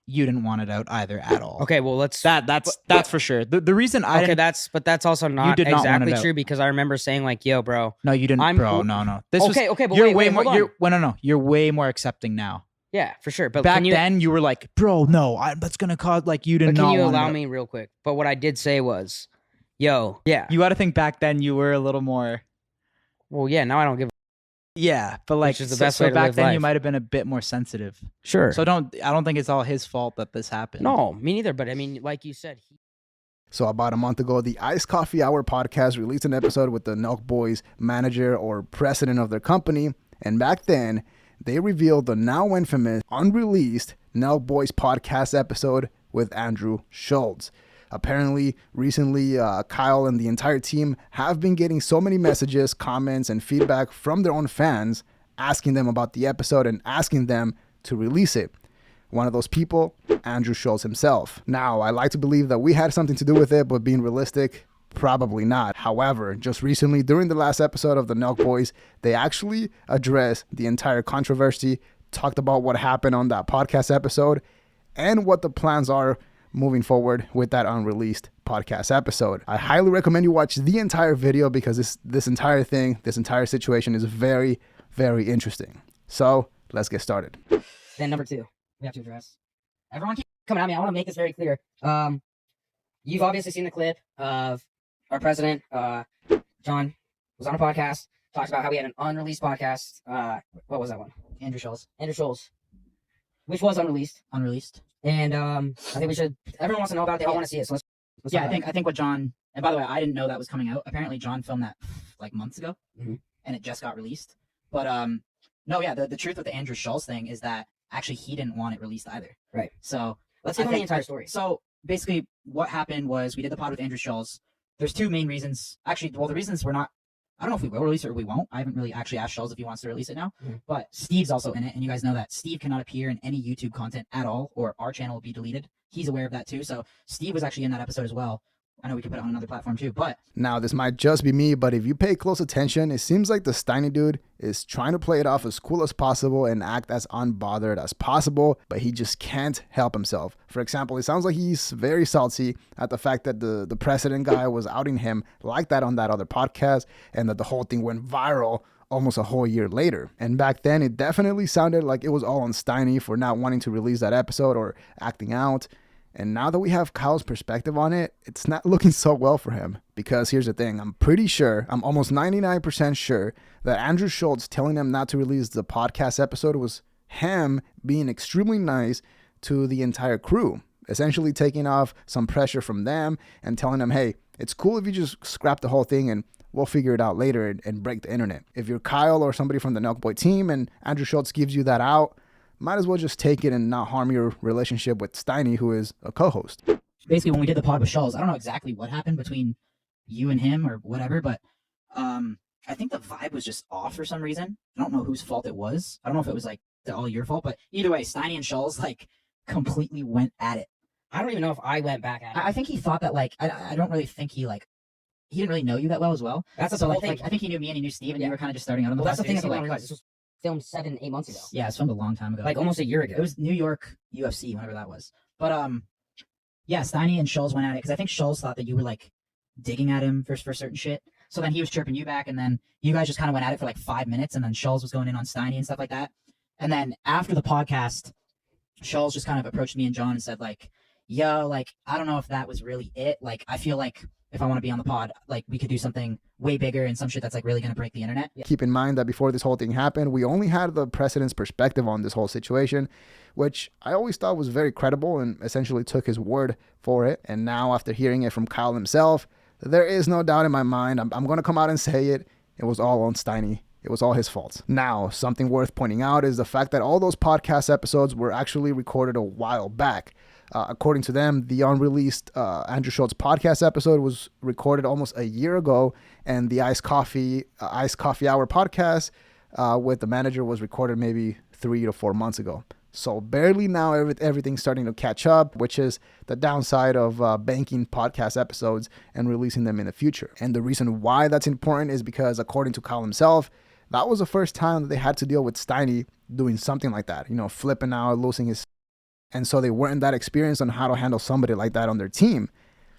you didn't want it out either at all. Okay, well that's for sure. The reason I didn't, that's also not did not want exactly it out. true, because I remember saying like, "Yo, bro." No, you didn't, bro. No. This was okay, but you're wait, way more. hold on. No. You're way more accepting now. Yeah, for sure. But back then you were like, bro, no, that's gonna cause like you didn't. But can you want allow me real quick? But what I did say was, yo, yeah. You got to think back then you were a little more. Well, yeah. Now I don't give. Yeah, but like, which is the best way to back live then life. you might have been a bit more sensitive. Sure. So I don't think it's all his fault that this happened. No, me neither. But I mean, like you said. So about a month ago, the Iced Coffee Hour podcast released an episode with the NELKBOYS manager or president of their company. And back then, they revealed the now infamous, unreleased NELKBOYS podcast episode with Andrew Schulz. Apparently, recently, Kyle and the entire team have been getting so many messages, comments, and feedback from their own fans asking them about the episode and asking them to release it. One of those people, Andrew Schulz himself. Now, I like to believe that we had something to do with it, but being realistic, probably not. However, just recently, during the last episode of the NELKBOYS, they actually addressed the entire controversy, talked about what happened on that podcast episode, and what the plans are moving forward with that unreleased podcast episode. I highly recommend you watch the entire video because this entire situation is very, very interesting. So let's get started. Then number 2, we have to address. Everyone keep coming at me. I want to make this very clear. You've obviously seen the clip of our president, John, was on a podcast, talked about how we had an unreleased podcast. What was that one? Andrew Schulz, which was unreleased. And I think everyone wants to know about it. They all want to see it. So let's I think what John, and by the way, I didn't know that was coming out. Apparently John filmed that like months ago, and it just got released. But no, yeah, the truth with the Andrew Schulz thing is that actually he didn't want it released either. Right. So let's get on the entire story. So basically what happened was we did the pod with Andrew Schulz. There's 2 main reasons. Actually, well, the reasons we're not, I don't know if we will release it or we won't. I haven't really actually asked Schulz if he wants to release it now. But Steve's also in it, and you guys know that Steve cannot appear in any YouTube content at all, or our channel will be deleted. He's aware of that too. So Steve was actually in that episode as well. I know we could put it on another platform too, but... Now, this might just be me, but if you pay close attention, it seems like the Steiny dude is trying to play it off as cool as possible and act as unbothered as possible, but he just can't help himself. For example, it sounds like he's very salty at the fact that the president guy was outing him like that on that other podcast, and that the whole thing went viral almost a whole year later. And back then, it definitely sounded like it was all on Steiny for not wanting to release that episode or acting out. And now that we have Kyle's perspective on it, it's not looking so well for him. Because here's the thing, I'm almost 99% sure that Andrew Schulz telling him not to release the podcast episode was him being extremely nice to the entire crew. Essentially taking off some pressure from them and telling them, hey, it's cool if you just scrap the whole thing and we'll figure it out later and break the internet. If you're Kyle or somebody from the NELKBOY team and Andrew Schulz gives you that out, might as well just take it and not harm your relationship with Steiny, who is a co-host. Basically, when we did the pod with Schulz, I don't know exactly what happened between you and him or whatever, but I think the vibe was just off for some reason. I don't know whose fault it was. I don't know if it was like all your fault, but either way, Steiny and Schulz like completely went at it. I don't even know if I went back at it. I think he thought that like, I don't really think he didn't really know you that well as well. That's so the like, whole thing. I think he knew me and he knew Steve, and you were kind of just starting out on the Well, that's the thing that so, people don't realize. This was filmed 7-8 months ago. Yeah, it's filmed a long time ago. Like almost a year ago. It was New York UFC, whenever that was. But yeah, Steiny and Schulz went at it because I think Schulz thought that you were like digging at him for certain shit. So then he was chirping you back, and then you guys just kind of went at it for like 5 minutes, and then Schulz was going in on Steiny and stuff like that. And then after the podcast, Schulz just kind of approached me and John and said like, yo, like, I don't know if that was really it. Like, I feel like if I want to be on the pod, like, we could do something way bigger and some shit that's like really going to break the internet. Keep in mind that before this whole thing happened, we only had the president's perspective on this whole situation, which I always thought was very credible and essentially took his word for it. And now after hearing it from Kyle himself, there is no doubt in my mind. I'm going to come out and say it. It was all on Steiny. It was all his fault. Now, something worth pointing out is the fact that all those podcast episodes were actually recorded a while back. According to them, the unreleased Andrew Schulz podcast episode was recorded almost a year ago, and the Iced Coffee Hour podcast with the manager was recorded maybe 3 to 4 months ago. So barely now everything's starting to catch up, which is the downside of banking podcast episodes and releasing them in the future. And the reason why that's important is because, according to Kyle himself, that was the first time that they had to deal with Steiny doing something like that, flipping out, losing his And so they weren't that experienced on how to handle somebody like that on their team.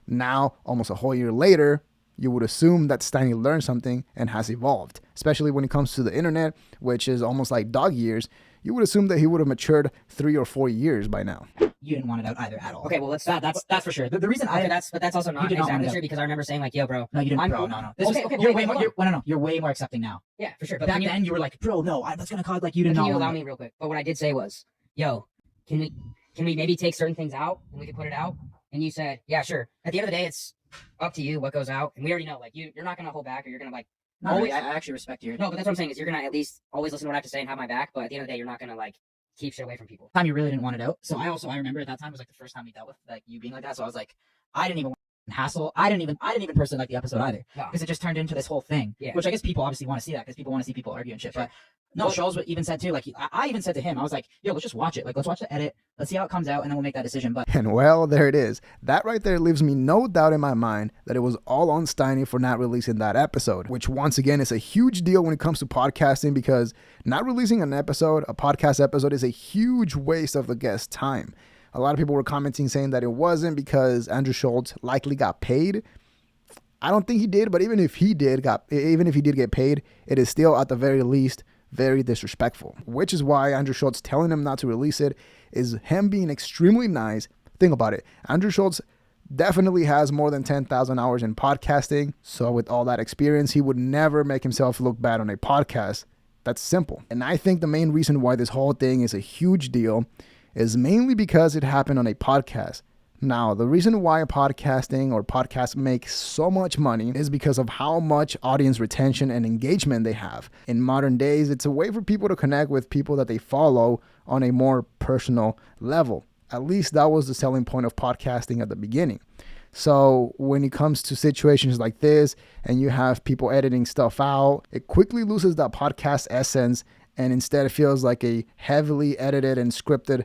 Now, almost a whole year later, you would assume that Steiny learned something and has evolved, especially when it comes to the internet, which is almost like dog years. You would assume that he would have matured 3 or 4 years by now. You didn't want it out either at all. Okay, well let's That's for sure. The reason okay, I that's also not did not want exactly it true because I remember saying like, yo, bro. no, you didn't, I'm- bro. No. Okay, wait, hold on. You're way more accepting now. Yeah, for sure. But Back then, you were like, bro, no, that's gonna cause like you Can didn't you know. allow me real quick? But what I did say was, yo, can we maybe take certain things out and we could put it out? And you said, yeah, sure. At the end of the day, it's up to you what goes out, and we already know like you're not gonna hold back or you're gonna like. No, always- I actually respect your. No, but that's what I'm saying is you're gonna at least always listen to what I have to say and have my back. But at the end of the day, you're not gonna like keep shit away from people. Time you really didn't want it out. So I remember at that time was like the first time we dealt with like you being like that. So I was like, I didn't even want to hassle. I didn't even personally like the episode either No. because it just turned into this whole thing. Yeah. Which I guess people obviously want to see that because people want to see people argue and shit. Sure. But no, Well- Schulz even said too. Like I even said to him, I was like, yo, let's just watch it. Like let's watch the edit. Let's see how it comes out, and then we'll make that decision. But And well, there it is. That right there leaves me no doubt in my mind that it was all on Steiny for not releasing that episode, which once again is a huge deal when it comes to podcasting because not releasing an episode, a podcast episode, is a huge waste of the guest's time. A lot of people were commenting saying that it wasn't because Andrew Schulz likely got paid. I don't think he did, but even if he did get paid, it is still at the very least very disrespectful, which is why Andrew Schulz telling him not to release it is him being extremely nice. Think about it. Andrew Schulz definitely has more than 10,000 hours in podcasting. So with all that experience, he would never make himself look bad on a podcast. That's simple. And I think the main reason why this whole thing is a huge deal is mainly because it happened on a podcast. Now, the reason why podcasting or podcasts make so much money is because of how much audience retention and engagement they have. In modern days, it's a way for people to connect with people that they follow on a more personal level. At least that was the selling point of podcasting at the beginning. So when it comes to situations like this and you have people editing stuff out, it quickly loses that podcast essence and instead it feels like a heavily edited and scripted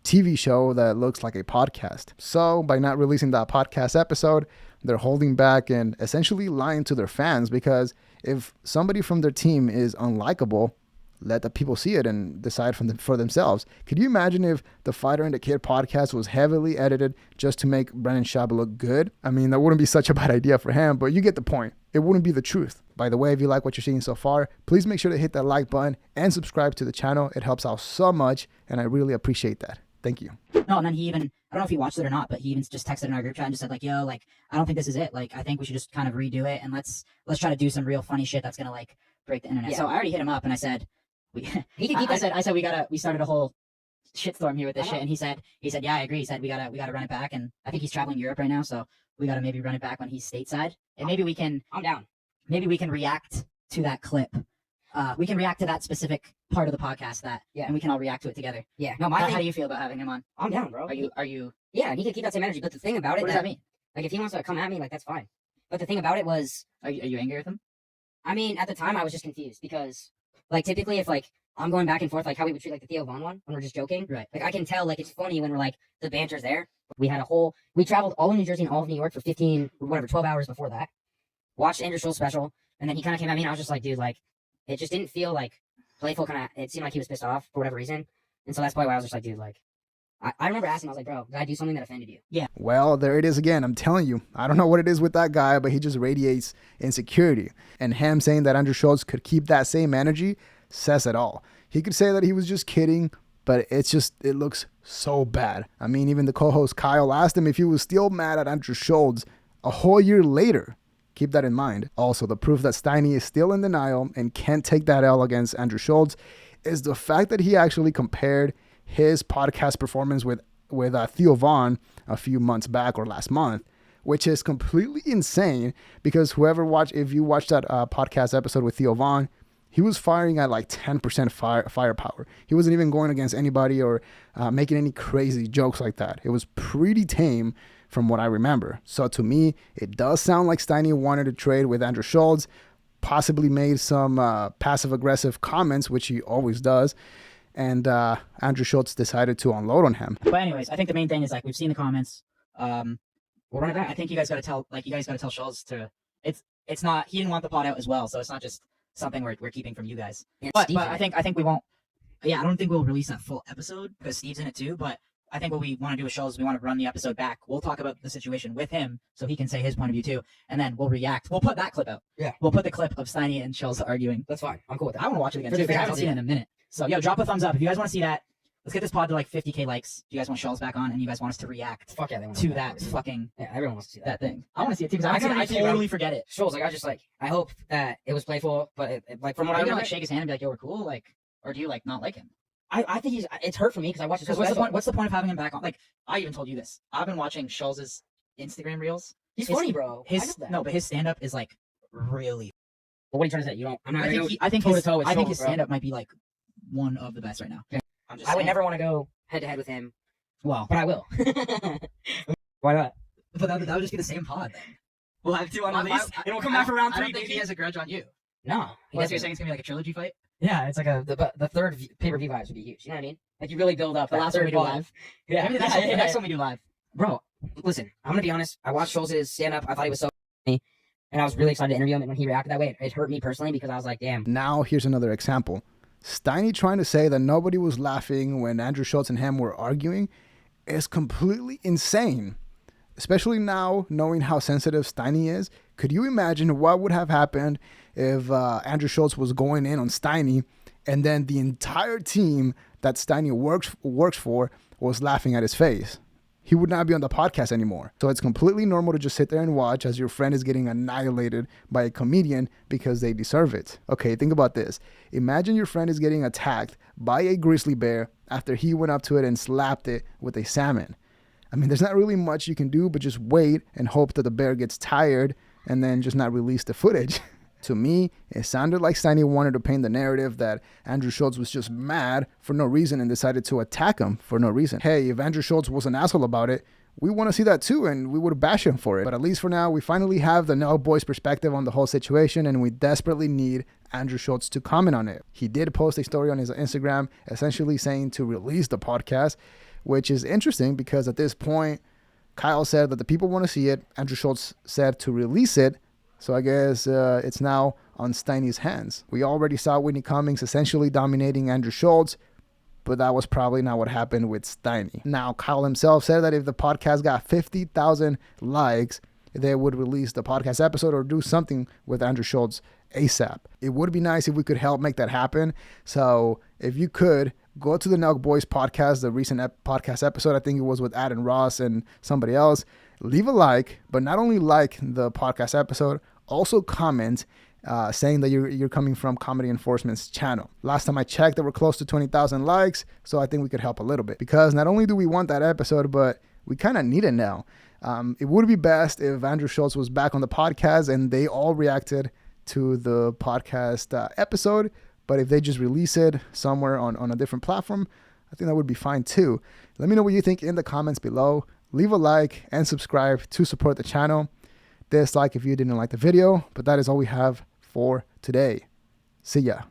TV show that looks like a podcast. So by not releasing that podcast episode, they're holding back and essentially lying to their fans because if somebody from their team is unlikable, let the people see it and decide for themselves. Could you imagine if the Fighter and the Kid podcast was heavily edited just to make Brennan Schaub look good? I mean, that wouldn't be such a bad idea for him, but you get the point. It wouldn't be the truth. By the way, if you like what you're seeing so far, please make sure to hit that like button and subscribe to the channel. It helps out so much, and I really appreciate that. Thank you. no, and then he even I don't know if he watched it or not, but he even just texted in our group chat and just said like, yo, like I don't think this is it. Like I think we should just kind of redo it and let's try to do some real funny shit that's gonna like break the internet. Yeah. So I already hit him up and I said He can keep I that. said we started a whole shitstorm here with this I shit, know. and he said yeah, I agree. He said we gotta run it back, and I think he's traveling Europe right now, so we gotta maybe run it back when he's stateside, and maybe we can I'm down. react to that clip. We can react to that specific part of the podcast and we can all react to it together. Yeah. No, my How thing. do you feel about having him on? I'm down, bro. Are you? Yeah, and he can keep that same energy. But the thing about it, What does that mean? like, if he wants to come at me, like, that's fine. But the thing about it was, Are you angry with him? I mean, at the time, I was just confused because, like, typically, if like I'm going back and forth, like how we would treat like the Theo Vaughn one when we're just joking, Right. like I can tell, like it's funny when we're like the banter's there. We traveled all of New Jersey and all of New York for 12 hours before that. Watched Andrew Schulz special, and then he kind of came at me, and I was just like, dude, like, it just didn't feel like playful. It seemed like he was pissed off for whatever reason, and so that's probably why I was just like, dude, like, I remember asking, I was like, bro, did I do something that offended you? Well, there it is again. I'm telling you, I don't know what it is with that guy, but he just radiates insecurity. And him saying that Andrew Schulz could keep that same energy says it all. He could say that he was just kidding, but it looks so bad. I mean, even the co-host Kyle asked him if he was still mad at Andrew Schulz a whole year later. Keep that in mind. Also, the proof that Steiny is still in denial and can't take that L against Andrew Schulz is the fact that he actually compared his podcast performance with Theo Vaughn a few months back or last month, which is completely insane because if you watched that podcast episode with Theo Vaughn, he was firing at like 10% firepower. He wasn't even going against anybody or making any crazy jokes like that. It was pretty tame from what I remember. So to me, it does sound like Steiny wanted to trade with Andrew Schulz, possibly made some passive-aggressive comments, which he always does, and Andrew Schulz decided to unload on him. But anyways, I think the main thing is like we've seen the comments. We'll run it back. I think you guys gotta tell Schulz to. It's not. He didn't want the pod out as well, so it's not just something we're keeping from you guys. And But Steve I think we won't. Yeah, I don't think we'll release that full episode because Steve's in it too. But I think what we want to do with Schulz is we want to run the episode back. We'll talk about the situation with him so he can say his point of view too, and then we'll react. We'll put that clip out. Yeah. We'll put the clip of Steiny and Schulz arguing. That's fine. I'm cool with that. I want to watch it again For too, the because I haven't fans, seen it in a minute. So, yo, drop a thumbs up if you guys want to see that. Let's get this pod to like 50K likes. If you guys want Schulz back on and you guys want us to react Fuck yeah, they want to that fucking Yeah, everyone wants to see that. that thing. I want to see it too because I kinda totally forget it. Schulz, like, I hope that it was playful, but like from what Are I you gonna remember, like shake his hand and be like, "Yo, we're cool," like, or do you like not like him? I think it's hurt for me because I watched it so Because special. what's the point of having him back on? Like, I even told you this. I've been watching Schulz's Instagram reels. He's his- funny, bro. I know that. But his stand up is like really. But what are you trying to say? You don't. I'm not. I think toe to his toe with Schulz, his bro. stand up might be like one of the best right now. Yeah. I'm just I would saying. never want to go head to head with him, Well, but I will. Why not? but that would just be the same pod then. We'll have two unreleased, and we'll come back for round I three. don't think he baby. has a grudge on you. No, he Unless doesn't. you're saying it's gonna be like a trilogy fight. Yeah, it's like the third pay-per-view vibes would be huge. You know what I mean? Like you really build up The that last third one we do pod. live. Yeah, Maybe the next one we do live. Bro, listen, I'm gonna be honest. I watched Schulz's stand-up. I thought he was so funny, and I was really excited to interview him. And when he reacted that way, it hurt me personally because I was like, damn. Now, here's another example. Steiny trying to say that nobody was laughing when Andrew Schulz and him were arguing is completely insane. Especially now, knowing how sensitive Steiny is. Could you imagine what would have happened if Andrew Schulz was going in on Steiny and then the entire team that Steiny works for was laughing at his face? He would not be on the podcast anymore. So it's completely normal to just sit there and watch as your friend is getting annihilated by a comedian because they deserve it. Okay, think about this. Imagine your friend is getting attacked by a grizzly bear after he went up to it and slapped it with a salmon. I mean, there's not really much you can do but just wait and hope that the bear gets tired and then just not release the footage. To me, it sounded like Steiny wanted to paint the narrative that Andrew Schulz was just mad for no reason and decided to attack him for no reason. Hey, if Andrew Schulz was an asshole about it, we want to see that too, and we would bash him for it. But at least for now, we finally have the NELKBOYS perspective on the whole situation, and we desperately need Andrew Schulz to comment on it. He did post a story on his Instagram essentially saying to release the podcast, which is interesting because at this point, Kyle said that the people want to see it. Andrew Schulz said to release it. So I guess it's now on Steiny's hands. We already saw Whitney Cummings essentially dominating Andrew Schulz, but that was probably not what happened with Steiny. Now, Kyle himself said that if the podcast got 50,000 likes, they would release the podcast episode or do something with Andrew Schulz ASAP. It would be nice if we could help make that happen. So if you could, go to the NELKBOYS podcast, the recent podcast episode. I think it was with Ad and Ross and somebody else. Leave a like, but not only like the podcast episode, also comment saying that you're coming from Comedy Enforcement's channel. Last time I checked, there were close to 20,000 likes, so I think we could help a little bit. Because not only do we want that episode, but we kind of need it now. It would be best if Andrew Schulz was back on the podcast and they all reacted to the podcast episode, but if they just release it somewhere on a different platform, I think that would be fine too. Let me know what you think in the comments below. Leave a like and subscribe to support the channel. Dislike if you didn't like the video, but that is all we have for today. See ya.